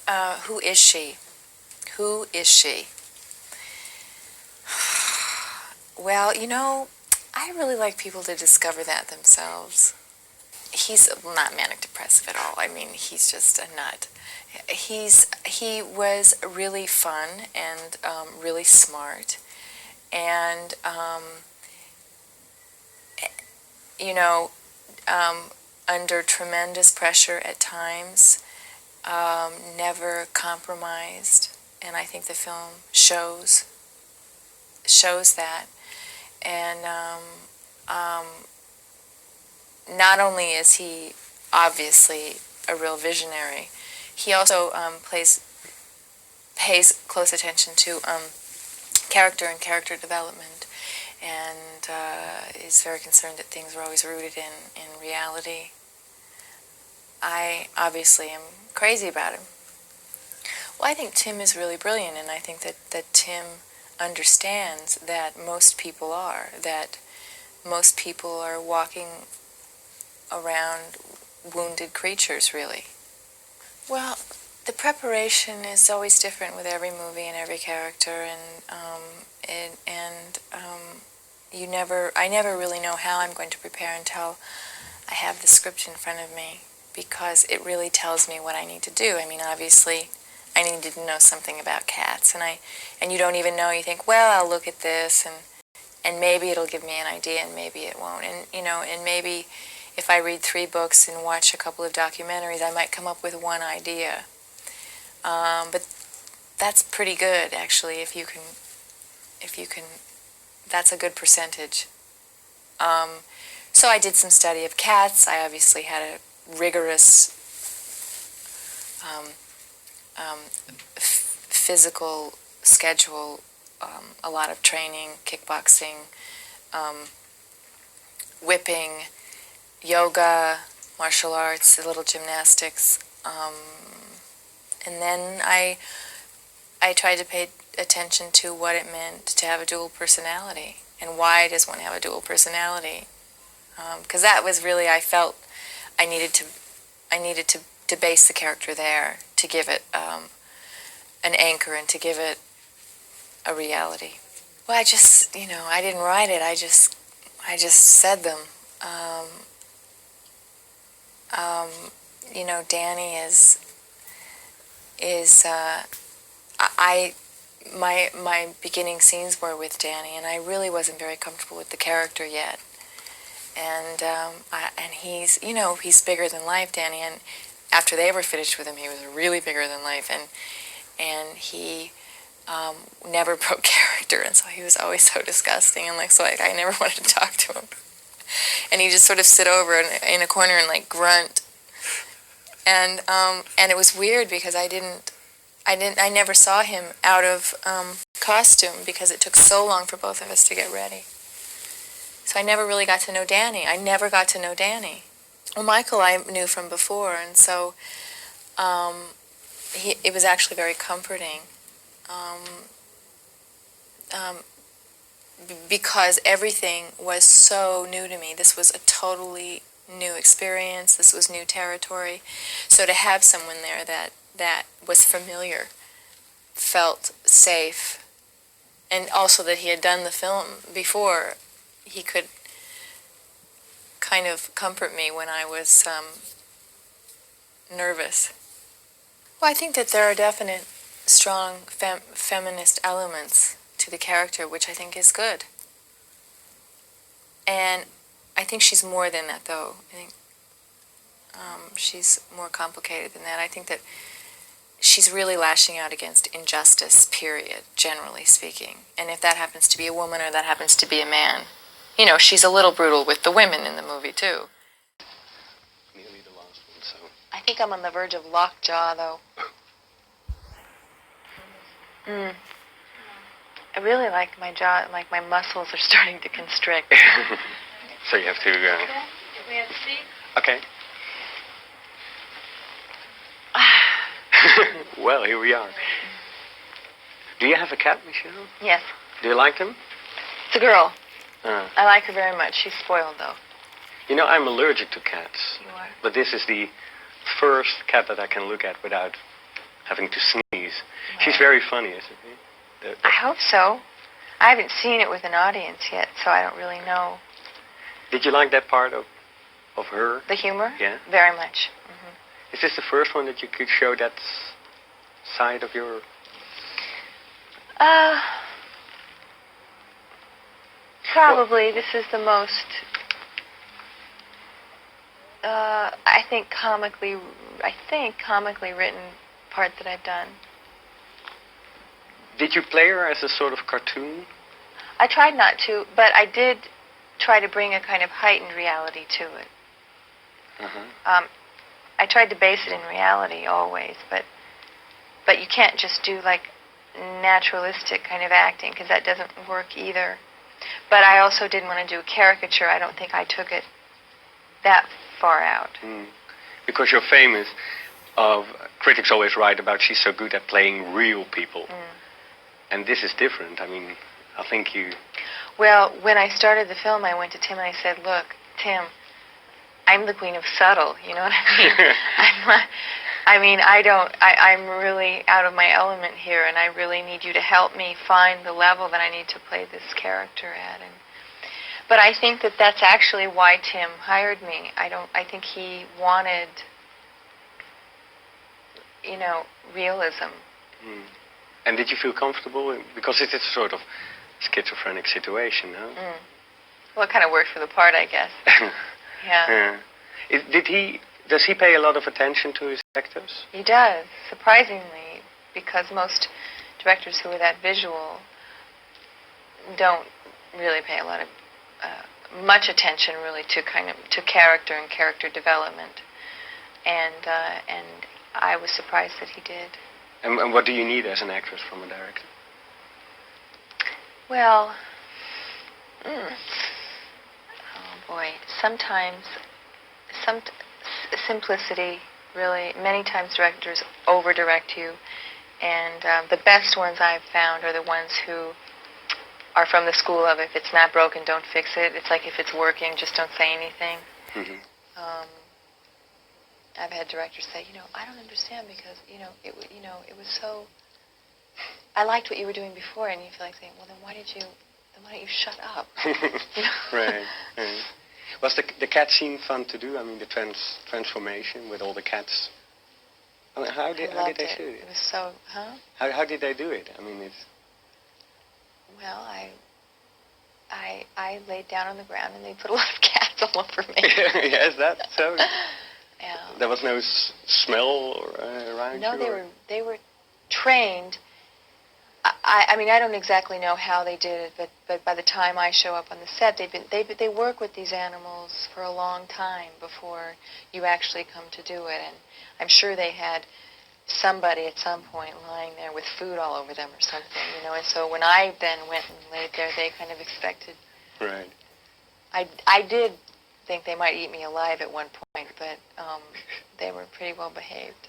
Who is she? Who is she? Well, you know, I really like people to discover that themselves. He's not manic depressive at all. I mean, he's just a nut. He was really fun and really smart, and you know, under tremendous pressure at times, never compromised, and I think the film shows that. And not only is he obviously a real visionary, he also pays close attention to character and character development, and is very concerned that things are always rooted in reality. I obviously am crazy about him. Well, I think Tim is really brilliant, and I think that Tim understands that most people are walking around wounded creatures, really. Well, the preparation is always different with every movie and every character, and I never really know how I'm going to prepare until I have the script in front of me, because it really tells me what I need to do. I mean, obviously, I needed to know something about cats, and you don't even know. You think, well, I'll look at this, and maybe it'll give me an idea, and maybe it won't. And and maybe if I read 3 books and watch a couple of documentaries, I might come up with one idea. But that's pretty good, actually, if you can. That's a good percentage. So I did some study of cats. I obviously had a rigorous physical schedule, a lot of training, kickboxing, whipping, yoga, martial arts, a little gymnastics, and then I tried to pay attention to what it meant to have a dual personality, and why does one have a dual personality? Because that was really, I felt I needed to base the character there, to give it an anchor and to give it a reality. Well, I didn't write it. I just said them. Danny is my beginning scenes were with Danny, and I really wasn't very comfortable with the character yet. And he's bigger than life, Danny. And after they were finished with him, he was really bigger than life, and he never broke character, and so he was always so disgusting, and so I never wanted to talk to him. And he just sort of sit over in a corner and grunt. And it was weird because I never saw him out of costume, because it took so long for both of us to get ready. So I never really got to know Danny. Well, Michael I knew from before, and so it was actually very comforting, because everything was so new to me. This was a totally new experience. This was new territory. So to have someone there that was familiar, felt safe, and also that he had done the film before, he could kind of comfort me when I was nervous. Well, I think that there are definite strong feminist elements to the character, which I think is good. And I think she's more than that, though. I think she's more complicated than that. I think that she's really lashing out against injustice, period, generally speaking. And if that happens to be a woman or that happens to be a man, she's a little brutal with the women in the movie, too. Nearly the last one, so... I think I'm on the verge of lockjaw, though. I really like my jaw, like my muscles are starting to constrict. So you have to go. We have to see? Okay. Well, here we are. Do you have a cat, Michelle? Yes. Do you like him? It's a girl. I like her very much. She's spoiled, though. I'm allergic to cats. You are? But this is the first cat that I can look at without having to sneeze. She's very funny, isn't she? I hope so. I haven't seen it with an audience yet, so I don't really know. Did you like that part of her? The humor? Yeah. Very much. Mm-hmm. Is this the first one that you could show that side of your... Probably. This is the most, I think comically written part that I've done. Did you play her as a sort of cartoon? I tried not to, but I did try to bring a kind of heightened reality to it. I tried to base it in reality always, but you can't just do like naturalistic kind of acting, because that doesn't work either. But I also didn't want to do a caricature. I don't think I took it that far out. Because you're famous of, critics always write about she's so good at playing real people. And this is different. I mean, I think you... Well, when I started the film, I went to Tim and I said, look, Tim, I'm the queen of subtle, you know what I mean? I'm really out of my element here, and I really need you to help me find the level that I need to play this character at. But I think that that's actually why Tim hired me. I think he wanted, you know, realism. And did you feel comfortable? Because it is a sort of schizophrenic situation, no? Well, it kind of worked for the part, I guess. Yeah. Does he pay a lot of attention to his actors? He does, surprisingly, because most directors who are that visual don't really pay a lot of much attention, really, to character and character development. And I was surprised that he did. And what do you need as an actress from a director? Well, oh boy, sometimes simplicity, really. Many times directors over-direct you, and the best ones I've found are the ones who are from the school of, if it's not broken, don't fix it. It's like, if it's working, just don't say anything. I've had directors say, I don't understand, because, it was so... I liked what you were doing before, and you feel like saying, well, then why don't you shut up? Right. Was the cat scene fun to do? I mean, the transformation with all the cats. I mean, how did they do it? It was so, How did they do it? I mean, it's... Well, I laid down on the ground, and they put a lot of cats all over me. Yeah, is that so? Yeah. There was no smell around you? No, they were trained. I mean, I don't exactly know how they did it, but by the time I show up on the set, they work with these animals for a long time before you actually come to do it, and I'm sure they had somebody at some point lying there with food all over them or something, and so when I then went and laid there, they kind of expected. Right. I did think they might eat me alive at one point, but they were pretty well behaved.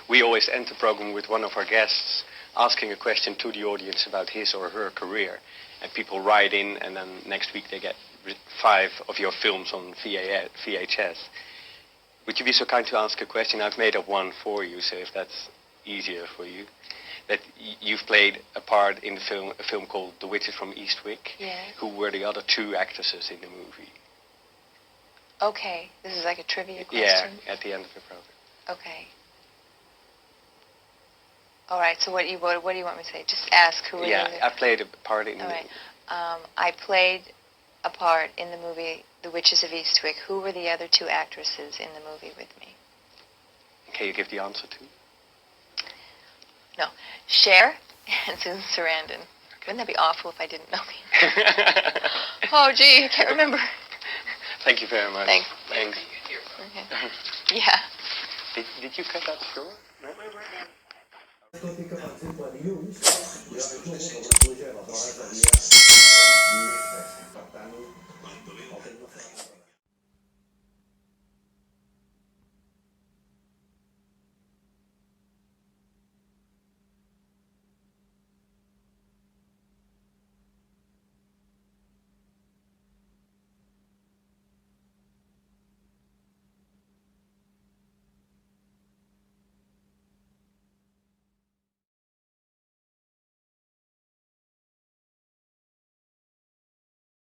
We always end the program with one of our guests asking a question to the audience about his or her career. And people write in, and then next week they get 5 of your films on VHS. Would you be so kind to ask a question? I've made up one for you, so if that's easier for you. That you've played a part in a film called The Witches from Eastwick. Yes. Who were the other 2 actresses in the movie? Okay, this is like a trivia question? Yeah, at the end of the program. Okay. All right, so what do you want me to say? Just ask who it is. Yeah, I played a part in All the right. movie. I played a part in the movie The Witches of Eastwick. Who were the other 2 actresses in the movie with me? Can you give the answer too? No. Cher and Susan Sarandon. Wouldn't that be awful if I didn't know the Oh, gee, I can't remember. Thank you very much. Thanks. Okay. Yeah. Did you cut that short? No?